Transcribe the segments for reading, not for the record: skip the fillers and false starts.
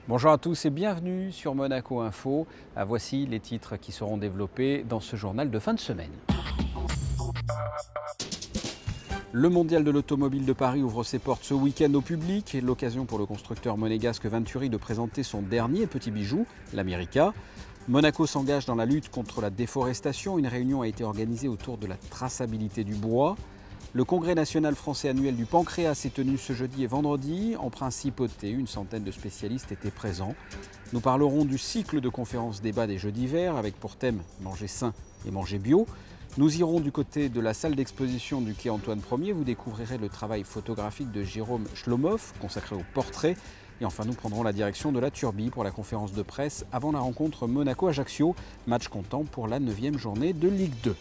Bonjour à tous et bienvenue sur Monaco Info. Voici les titres qui seront développés dans ce journal de fin de semaine. Le mondial de l'automobile de Paris ouvre ses portes ce week-end au public. L'occasion pour le constructeur monégasque Venturi de présenter son dernier petit bijou, l'America. Monaco s'engage dans la lutte contre la déforestation. Une réunion a été organisée autour de la traçabilité du bois. Le congrès national français annuel du pancréas s'est tenu ce jeudi et vendredi. En principauté, une centaine de spécialistes étaient présents. Nous parlerons du cycle de conférences débats des Jeux d'hiver avec pour thème manger sain et manger bio. Nous irons du côté de la salle d'exposition du quai Antoine Ier. Vous découvrirez le travail photographique de Jérôme Schlomhoff consacré au portrait. Et enfin, nous prendrons la direction de la Turbie pour la conférence de presse avant la rencontre Monaco-Ajaccio, match comptant pour la 9e journée de Ligue 2.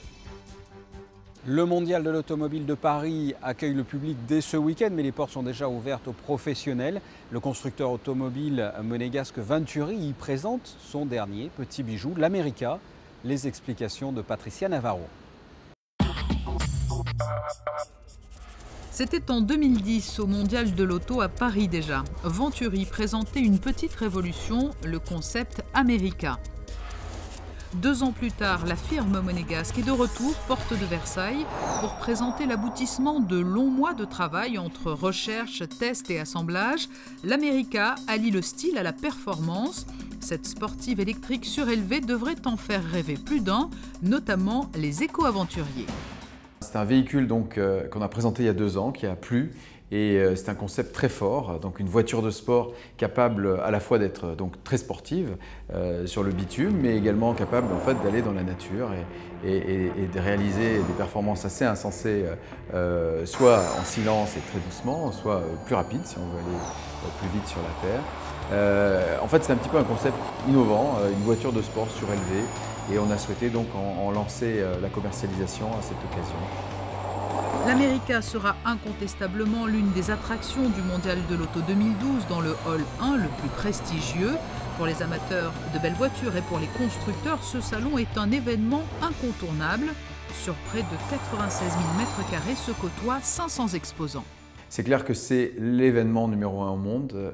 Le mondial de l'automobile de Paris accueille le public dès ce week-end, mais les portes sont déjà ouvertes aux professionnels. Le constructeur automobile monégasque Venturi y présente son dernier petit bijou, l'America. Les explications de Patricia Navarro. C'était en 2010 au mondial de l'auto à Paris déjà. Venturi présentait une petite révolution, le concept America. 2 ans plus tard, la firme monégasque est de retour, porte de Versailles, pour présenter l'aboutissement de longs mois de travail entre recherche, test et assemblage. L'America allie le style à la performance. Cette sportive électrique surélevée devrait en faire rêver plus d'un, notamment les éco-aventuriers. C'est un véhicule qu'on a présenté il y a 2 ans, qui a plu. Et c'est un concept très fort, donc une voiture de sport capable à la fois d'être très sportive sur le bitume, mais également capable en fait, d'aller dans la nature et de réaliser des performances assez insensées, soit en silence et très doucement, soit plus rapide si on veut aller plus vite sur la terre. En fait, c'est un petit peu un concept innovant, une voiture de sport surélevée, et on a souhaité donc en lancer la commercialisation à cette occasion. L'America sera incontestablement l'une des attractions du Mondial de l'Auto 2012 dans le Hall 1, le plus prestigieux. Pour les amateurs de belles voitures et pour les constructeurs, ce salon est un événement incontournable. Sur près de 96 000 m² se côtoient 500 exposants. C'est clair que c'est l'événement numéro 1 au monde.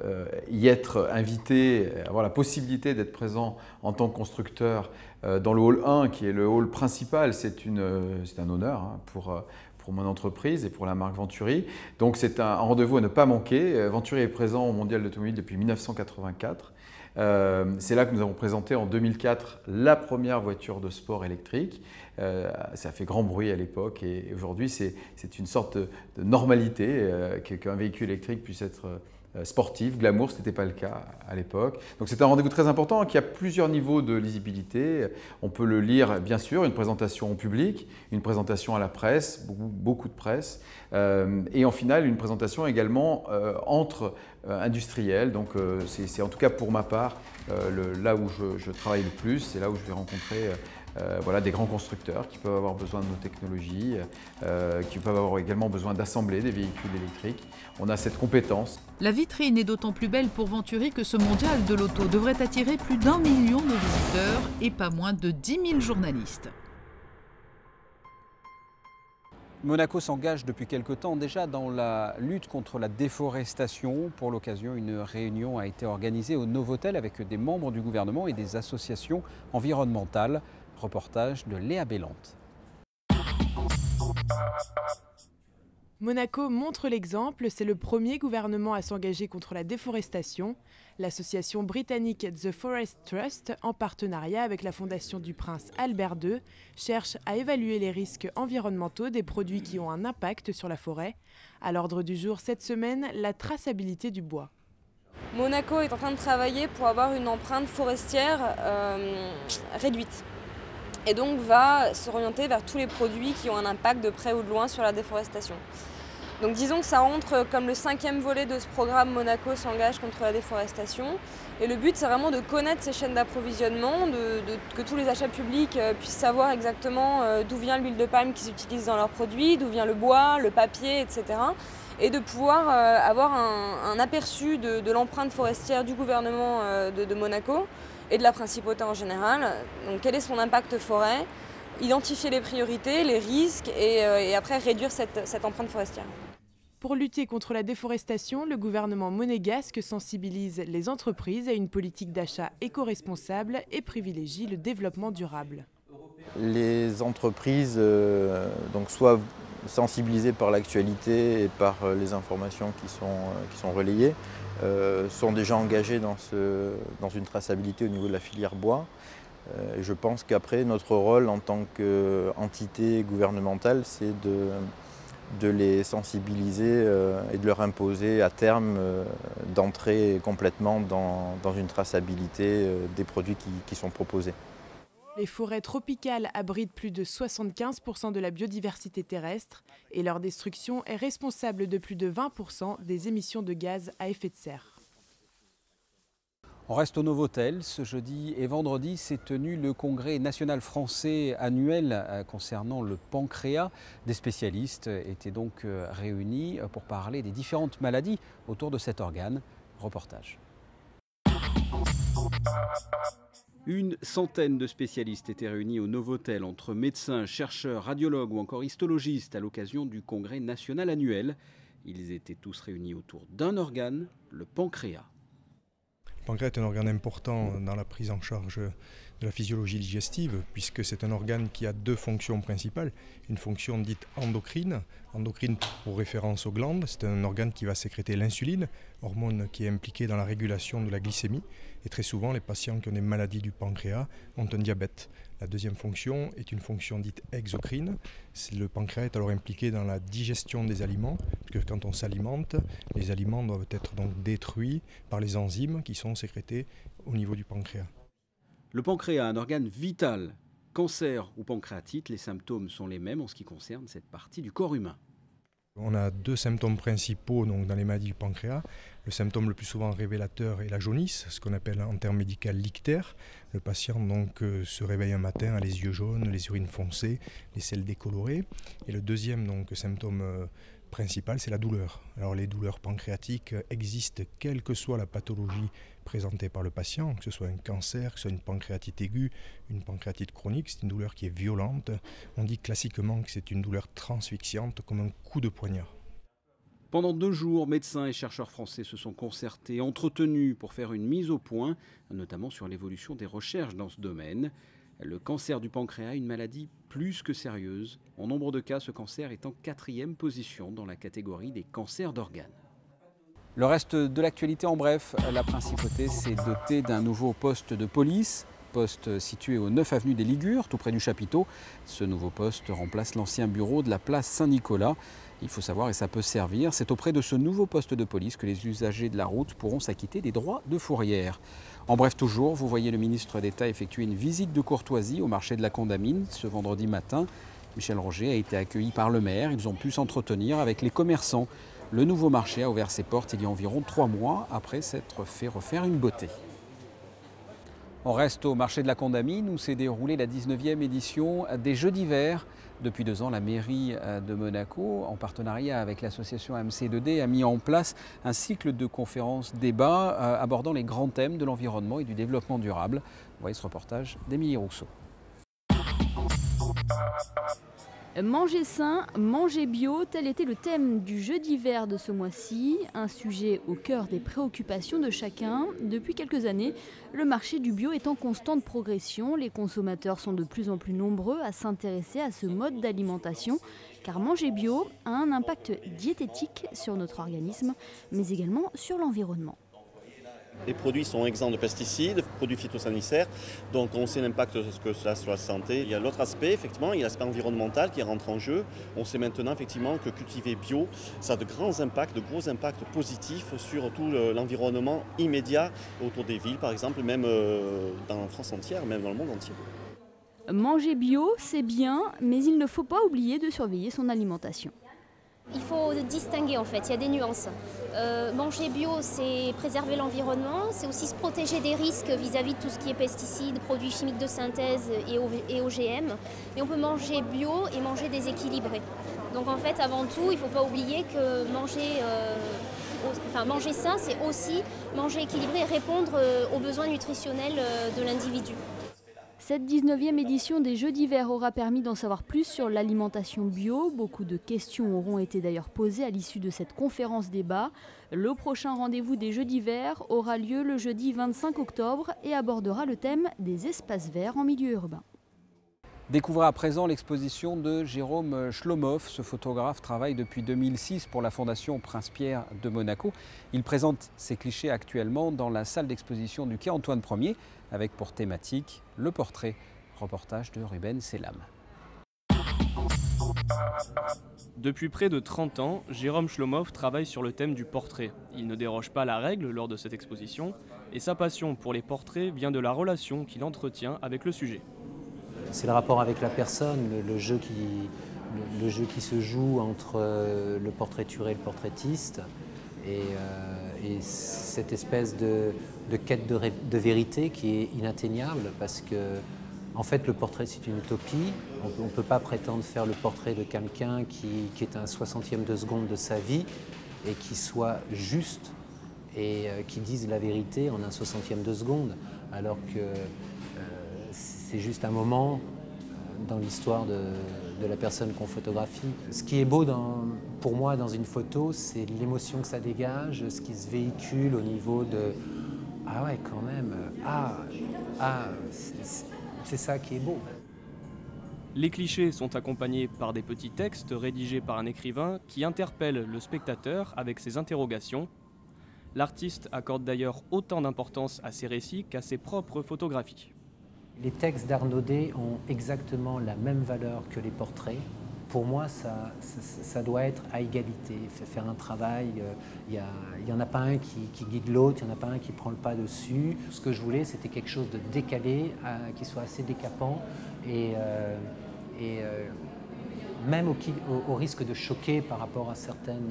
Y être invité, avoir la possibilité d'être présent en tant que constructeur dans le Hall 1, qui est le hall principal, c'est un honneur pour mon entreprise et pour la marque Venturi. Donc c'est un rendez-vous à ne pas manquer. Venturi est présent au Mondial de l'automobile depuis 1984. C'est là que nous avons présenté en 2004 la première voiture de sport électrique. Ça a fait grand bruit à l'époque et aujourd'hui c'est une sorte de normalité qu'un véhicule électrique puisse être sportif, glamour, ce n'était pas le cas à l'époque. Donc c'est un rendez-vous très important qui a plusieurs niveaux de lisibilité. On peut le lire bien sûr, une présentation au public, une présentation à la presse, beaucoup de presse, et en finale une présentation également entre industriels. Donc c'est en tout cas pour ma part là où je travaille le plus, c'est là où je vais rencontrer des grands constructeurs qui peuvent avoir besoin de nos technologies, qui peuvent avoir également besoin d'assembler des véhicules électriques. On a cette compétence. La vitrine est d'autant plus belle pour Venturi que ce mondial de l'auto devrait attirer plus d'1 million de visiteurs et pas moins de 10 000 journalistes. Monaco s'engage depuis quelque temps déjà dans la lutte contre la déforestation. Pour l'occasion, une réunion a été organisée au Novotel avec des membres du gouvernement et des associations environnementales. Reportage de Léa Bellante. Monaco montre l'exemple, c'est le premier gouvernement à s'engager contre la déforestation. L'association britannique The Forest Trust, en partenariat avec la Fondation du Prince Albert II, cherche à évaluer les risques environnementaux des produits qui ont un impact sur la forêt. À l'ordre du jour cette semaine, la traçabilité du bois. Monaco est en train de travailler pour avoir une empreinte forestière réduite. Et donc va s'orienter vers tous les produits qui ont un impact de près ou de loin sur la déforestation. Donc disons que ça entre comme le 5e volet de ce programme Monaco s'engage contre la déforestation. Et le but c'est vraiment de connaître ces chaînes d'approvisionnement, que tous les achats publics puissent savoir exactement d'où vient l'huile de palme qu'ils utilisent dans leurs produits, d'où vient le bois, le papier, etc. Et de pouvoir avoir un aperçu de l'empreinte forestière du gouvernement de Monaco et de la principauté en général. Donc quel est son impact forêt, identifier les priorités, les risques et après réduire cette empreinte forestière. Pour lutter contre la déforestation, le gouvernement monégasque sensibilise les entreprises à une politique d'achat éco-responsable et privilégie le développement durable. Les entreprises, donc soit sensibilisées par l'actualité et par les informations qui sont relayées, sont déjà engagées dans une traçabilité au niveau de la filière bois. Je pense qu'après, notre rôle en tant qu'entité gouvernementale, c'est de les sensibiliser et de leur imposer à terme d'entrer complètement dans une traçabilité des produits qui sont proposés. Les forêts tropicales abritent plus de 75% de la biodiversité terrestre et leur destruction est responsable de plus de 20% des émissions de gaz à effet de serre. On reste au Novotel. Ce jeudi et vendredi s'est tenu le congrès national français annuel concernant le pancréas. Des spécialistes étaient donc réunis pour parler des différentes maladies autour de cet organe. Reportage. Une centaine de spécialistes étaient réunis au Novotel, entre médecins, chercheurs, radiologues ou encore histologistes à l'occasion du congrès national annuel. Ils étaient tous réunis autour d'un organe, le pancréas. Le pancréas est un organe important dans la prise en charge de la physiologie digestive, puisque c'est un organe qui a deux fonctions principales. Une fonction dite endocrine, endocrine pour référence aux glandes, c'est un organe qui va sécréter l'insuline, hormone qui est impliquée dans la régulation de la glycémie. Et très souvent, les patients qui ont des maladies du pancréas ont un diabète. La deuxième fonction est une fonction dite exocrine. Le pancréas est alors impliqué dans la digestion des aliments, parce que quand on s'alimente, les aliments doivent être donc détruits par les enzymes qui sont sécrétées au niveau du pancréas. Le pancréas, un organe vital. Cancer ou pancréatite, les symptômes sont les mêmes en ce qui concerne cette partie du corps humain. On a deux symptômes principaux donc, dans les maladies du pancréas. Le symptôme le plus souvent révélateur est la jaunisse, ce qu'on appelle en termes médicaux l'ictère. Le patient donc, se réveille un matin, a les yeux jaunes, les urines foncées, les selles décolorées. Et le deuxième donc, symptôme principal, c'est la douleur. Alors les douleurs pancréatiques existent quelle que soit la pathologie présentée par le patient, que ce soit un cancer, que ce soit une pancréatite aiguë, une pancréatite chronique, c'est une douleur qui est violente. On dit classiquement que c'est une douleur transfixiante comme un coup de poignard. Pendant 2 jours, médecins et chercheurs français se sont concertés, entretenus pour faire une mise au point, notamment sur l'évolution des recherches dans ce domaine. Le cancer du pancréas, une maladie plus que sérieuse. En nombre de cas, ce cancer est en 4e position dans la catégorie des cancers d'organes. Le reste de l'actualité en bref, la principauté s'est dotée d'un nouveau poste de police, poste situé au 9 avenue des Ligures, tout près du chapiteau. Ce nouveau poste remplace l'ancien bureau de la place Saint-Nicolas. Il faut savoir, et ça peut servir, c'est auprès de ce nouveau poste de police que les usagers de la route pourront s'acquitter des droits de fourrière. En bref, toujours, vous voyez le ministre d'État effectuer une visite de courtoisie au marché de la Condamine ce vendredi matin. Michel Roger a été accueilli par le maire. Ils ont pu s'entretenir avec les commerçants. Le nouveau marché a ouvert ses portes il y a environ 3 mois après s'être fait refaire une beauté. On reste au marché de la Condamine où s'est déroulée la 19e édition des Jeux d'hiver. Depuis 2 ans, la mairie de Monaco, en partenariat avec l'association MC2D, a mis en place un cycle de conférences débats abordant les grands thèmes de l'environnement et du développement durable. Vous voyez ce reportage d'Émilie Rousseau. Manger sain, manger bio, tel était le thème du jeu d'hiver de ce mois-ci, un sujet au cœur des préoccupations de chacun. Depuis quelques années, le marché du bio est en constante progression. Les consommateurs sont de plus en plus nombreux à s'intéresser à ce mode d'alimentation, car manger bio a un impact diététique sur notre organisme, mais également sur l'environnement. Les produits sont exempts de pesticides, produits phytosanitaires, donc on sait l'impact que cela a sur la santé. Il y a l'autre aspect, effectivement, il y a l'aspect environnemental qui rentre en jeu. On sait maintenant effectivement que cultiver bio, ça a de gros impacts positifs sur tout l'environnement immédiat autour des villes, par exemple, même dans la France entière, même dans le monde entier. Manger bio, c'est bien, mais il ne faut pas oublier de surveiller son alimentation. Il faut distinguer en fait, il y a des nuances. Manger bio, c'est préserver l'environnement, c'est aussi se protéger des risques vis-à-vis de tout ce qui est pesticides, produits chimiques de synthèse et OGM. Mais on peut manger bio et manger déséquilibré. Donc en fait, avant tout, il ne faut pas oublier que manger sain, c'est aussi manger équilibré et répondre aux besoins nutritionnels de l'individu. Cette 19e édition des Jeux d'hiver aura permis d'en savoir plus sur l'alimentation bio. Beaucoup de questions auront été d'ailleurs posées à l'issue de cette conférence débat. Le prochain rendez-vous des Jeux d'hiver aura lieu le jeudi 25 octobre et abordera le thème des espaces verts en milieu urbain. Découvrez à présent l'exposition de Jérôme Schlomhoff. Ce photographe travaille depuis 2006 pour la Fondation Prince-Pierre de Monaco. Il présente ses clichés actuellement dans la salle d'exposition du quai Antoine Ier avec pour thématique le portrait. Reportage de Ruben Selam. Depuis près de 30 ans, Jérôme Schlomhoff travaille sur le thème du portrait. Il ne déroge pas à la règle lors de cette exposition et sa passion pour les portraits vient de la relation qu'il entretient avec le sujet. C'est le rapport avec la personne, le jeu qui se joue entre le portraituré et le portraitiste et cette espèce de quête de vérité qui est inatteignable parce que en fait le portrait c'est une utopie. On ne peut pas prétendre faire le portrait de quelqu'un qui est un 60e de seconde de sa vie et qui soit juste et qui dise la vérité en un 60e de seconde alors que c'est juste un moment dans l'histoire de la personne qu'on photographie. Ce qui est beau pour moi dans une photo, c'est l'émotion que ça dégage, ce qui se véhicule au niveau de « Ah ouais, quand même, c'est ça qui est beau ». Les clichés sont accompagnés par des petits textes rédigés par un écrivain qui interpelle le spectateur avec ses interrogations. L'artiste accorde d'ailleurs autant d'importance à ses récits qu'à ses propres photographies. Les textes d'Arnaudet ont exactement la même valeur que les portraits. Pour moi, ça doit être à égalité. Faire un travail, il n'y en a pas un qui guide l'autre, il n'y en a pas un qui prend le pas dessus. Ce que je voulais, c'était quelque chose de décalé, qui soit assez décapant et même au risque de choquer par rapport à certaines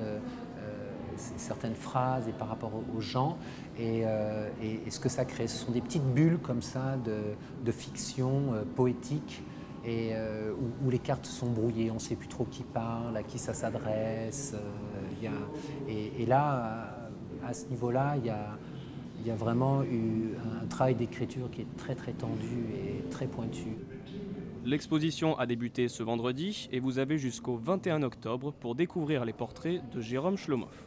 phrases et par rapport aux gens et ce que ça crée. Ce sont des petites bulles comme ça de fiction poétique et où les cartes sont brouillées, on ne sait plus trop qui parle, à qui ça s'adresse. Et là, à ce niveau-là, il y a vraiment eu un travail d'écriture qui est très très tendu et très pointu. L'exposition a débuté ce vendredi et vous avez jusqu'au 21 octobre pour découvrir les portraits de Jérôme Schlomhoff.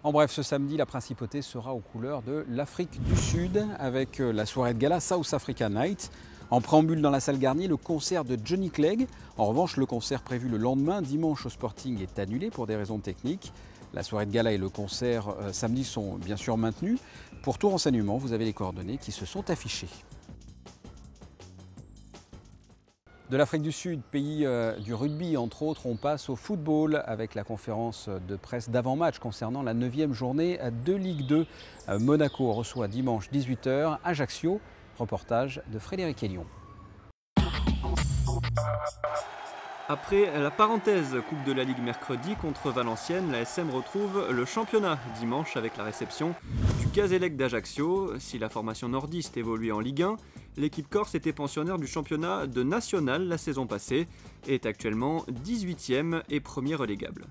En bref, ce samedi, la principauté sera aux couleurs de l'Afrique du Sud avec la soirée de gala South Africa Night. En préambule dans la salle Garnier, le concert de Johnny Clegg. En revanche, le concert prévu le lendemain, dimanche au Sporting, est annulé pour des raisons techniques. La soirée de gala et le concert samedi sont bien sûr maintenus. Pour tout renseignement, vous avez les coordonnées qui se sont affichées. De l'Afrique du Sud, pays du rugby entre autres, on passe au football avec la conférence de presse d'avant-match concernant la 9e journée de Ligue 2. Monaco reçoit dimanche 18 h Ajaccio. Reportage de Frédéric Hélion. Après la parenthèse Coupe de la Ligue mercredi contre Valenciennes, la SM retrouve le championnat dimanche avec la réception du Gazélec d'Ajaccio. Si la formation nordiste évoluait en Ligue 1, l'équipe corse était pensionnaire du championnat de national la saison passée et est actuellement 18e et premier relégable.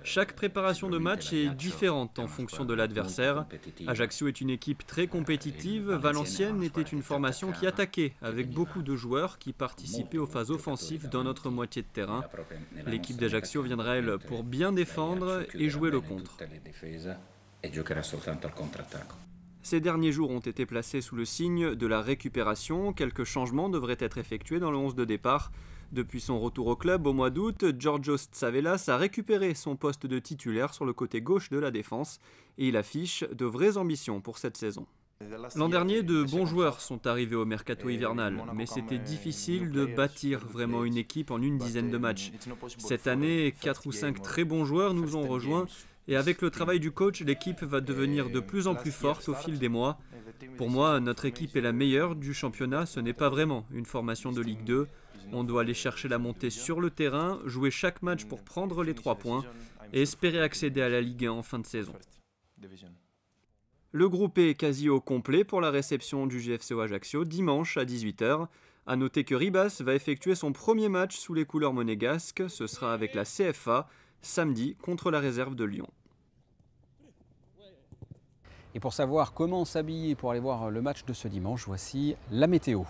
Chaque préparation de match est différente en fonction de l'adversaire. Ajaccio est une équipe très compétitive. Valenciennes était une formation qui attaquait avec beaucoup de joueurs qui participaient aux phases offensives dans notre moitié de terrain. L'équipe d'Ajaccio viendra elle pour bien défendre et jouer le contre. Ces derniers jours ont été placés sous le signe de la récupération. Quelques changements devraient être effectués dans le 11 de départ. Depuis son retour au club au mois d'août, Georgios Tsavelas a récupéré son poste de titulaire sur le côté gauche de la défense et il affiche de vraies ambitions pour cette saison. L'an dernier, de bons joueurs sont arrivés au mercato hivernal, mais c'était difficile de bâtir vraiment une équipe en une dizaine de matchs. Cette année, 4 ou 5 très bons joueurs nous ont rejoints et avec le travail du coach, l'équipe va devenir de plus en plus forte au fil des mois. Pour moi, notre équipe est la meilleure du championnat, ce n'est pas vraiment une formation de Ligue 2. On doit aller chercher la montée sur le terrain, jouer chaque match pour prendre les 3 points et espérer accéder à la Ligue 1 en fin de saison. Le groupe est quasi au complet pour la réception du GFCO Ajaccio dimanche à 18 h. A noter que Ribas va effectuer son premier match sous les couleurs monégasques. Ce sera avec la CFA samedi contre la réserve de Lyon. Et pour savoir comment s'habiller pour aller voir le match de ce dimanche, voici la météo.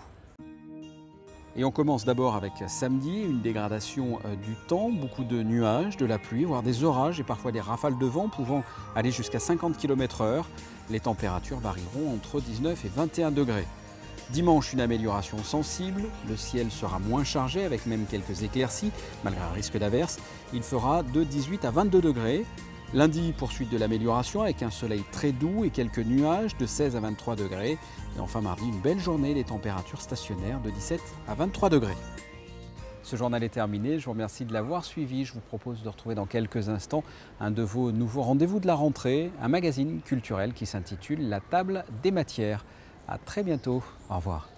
Et on commence d'abord avec samedi, une dégradation du temps, beaucoup de nuages, de la pluie, voire des orages et parfois des rafales de vent pouvant aller jusqu'à 50 km/h. Les températures varieront entre 19 et 21 degrés. Dimanche, une amélioration sensible, le ciel sera moins chargé avec même quelques éclaircies, malgré un risque d'averse. Il fera de 18 à 22 degrés. Lundi, poursuite de l'amélioration avec un soleil très doux et quelques nuages de 16 à 23 degrés. Et enfin mardi, une belle journée, les températures stationnaires de 17 à 23 degrés. Ce journal est terminé, je vous remercie de l'avoir suivi. Je vous propose de retrouver dans quelques instants un de vos nouveaux rendez-vous de la rentrée, un magazine culturel qui s'intitule La Table des Matières. À très bientôt, au revoir.